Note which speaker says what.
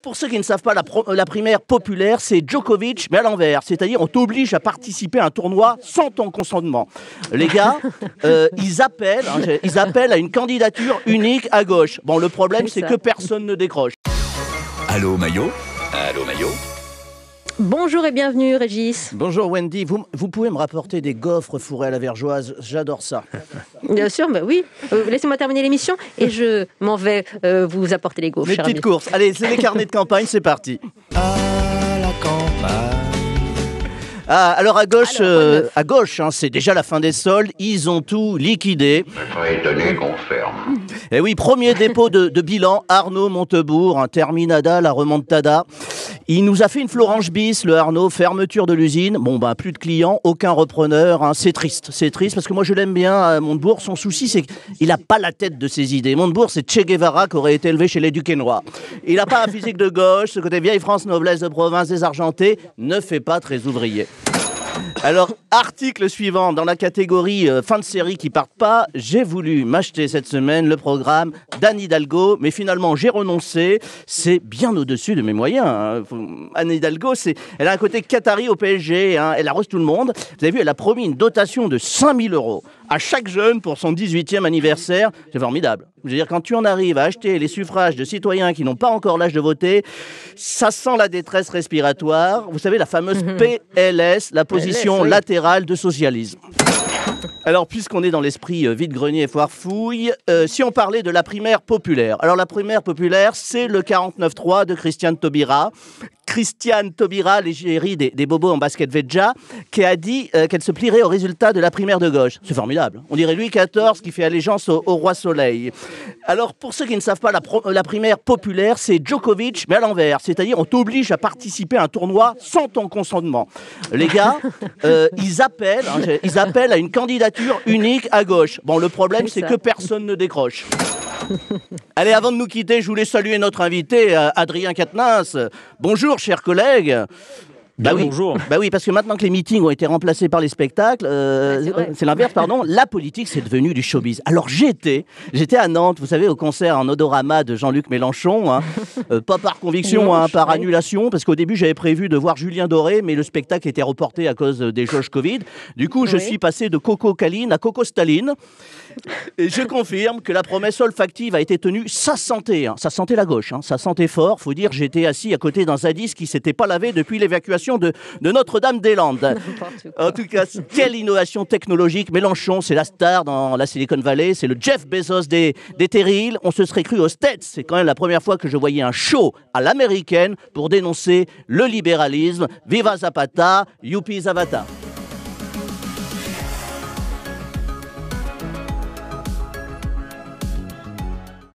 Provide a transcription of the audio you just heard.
Speaker 1: pour ceux qui ne savent pas, la primaire populaire, c'est Djokovic, mais à l'envers. C'est-à-dire, on t'oblige à participer à un tournoi sans ton consentement. Les gars, ils appellent à une candidature unique à gauche. Bon, le problème, c'est que personne ne décroche.
Speaker 2: Allô Maillot. Allô Maillot.
Speaker 3: Bonjour et bienvenue Régis.
Speaker 1: Bonjour Wendy, vous pouvez me rapporter des gaufres fourrés à la vergeoise, j'adore ça.
Speaker 3: Bien sûr, bah oui. Laissez-moi terminer l'émission et je m'en vais vous apporter les gaufres.
Speaker 1: Les petites courses, allez, c'est les carnets de campagne, c'est parti.
Speaker 2: À la campagne.
Speaker 1: Ah, alors à gauche, hein, c'est déjà la fin des soldes, ils ont tout liquidé.
Speaker 4: Je serais étonné qu'on ferme.
Speaker 1: Et oui, premier dépôt de bilan, Arnaud Montebourg, un Terminada, la remontada. Il nous a fait une Florange bis, le Arnaud, fermeture de l'usine. Bon, plus de clients, aucun repreneur, hein. C'est triste parce que moi je l'aime bien, Montebourg. Son souci, c'est qu'il n'a pas la tête de ses idées. Montebourg, c'est Che Guevara qui aurait été élevé chez les Duquesnois. Il n'a pas un physique de gauche, ce côté vieille France, noblesse de province, désargenté, ne fait pas très ouvrier. Alors, article suivant, dans la catégorie fin de série qui partent pas, j'ai voulu m'acheter cette semaine le programme d'Anne Hidalgo, mais finalement j'ai renoncé, c'est bien au-dessus de mes moyens. Hein. Anne Hidalgo, elle a un côté qatari au PSG, hein. Elle arrose tout le monde. Vous avez vu, elle a promis une dotation de 5 000 € à chaque jeune pour son 18e anniversaire. C'est formidable. Je veux dire, quand tu en arrives à acheter les suffrages de citoyens qui n'ont pas encore l'âge de voter, ça sent la détresse respiratoire. Vous savez, la fameuse PLS, la position latérale de socialisme. Alors, puisqu'on est dans l'esprit vide-grenier et foire-fouille, si on parlait de la primaire populaire. Alors, la primaire populaire, c'est le 49-3 de Christiane Taubira. Christiane Taubira, l'égérie des bobos en basket Vedja, qui a dit qu'elle se plierait au résultat de la primaire de gauche. C'est formidable. On dirait Louis XIV qui fait allégeance au roi Soleil. Alors, pour ceux qui ne savent pas, la primaire populaire, c'est Djokovic, mais à l'envers. C'est-à-dire, on t'oblige à participer à un tournoi sans ton consentement. Les gars, ils appellent à une candidature unique à gauche. Bon, le problème, c'est que personne ne décroche. Allez, avant de nous quitter, je voulais saluer notre invité, Adrien Quatennens. Bonjour, chers collègues.
Speaker 5: Bonjour.
Speaker 1: Oui, parce que maintenant que les meetings ont été remplacés par les spectacles, c'est l'inverse, pardon, la politique, c'est devenu du showbiz. Alors j'étais à Nantes, vous savez, au concert en Odorama de Jean-Luc Mélenchon, hein, pas par conviction, par annulation, parce qu'au début j'avais prévu de voir Julien Doré, mais le spectacle était reporté à cause des jauges Covid. Du coup, je suis passé de Coco Caline à Coco Staline. Et je confirme que la promesse olfactive a été tenue. Ça sentait la gauche, hein, ça sentait fort. Faut dire, j'étais assis à côté d'un zadiste qui s'était pas lavé depuis l'évacuation de Notre-Dame-des-Landes. En tout cas, quelle innovation technologique. Mélenchon, c'est la star dans la Silicon Valley, c'est le Jeff Bezos des terrils. On se serait cru aux States. C'est quand même la première fois que je voyais un show à l'américaine pour dénoncer le libéralisme. Viva Zapata, youpi Zavata.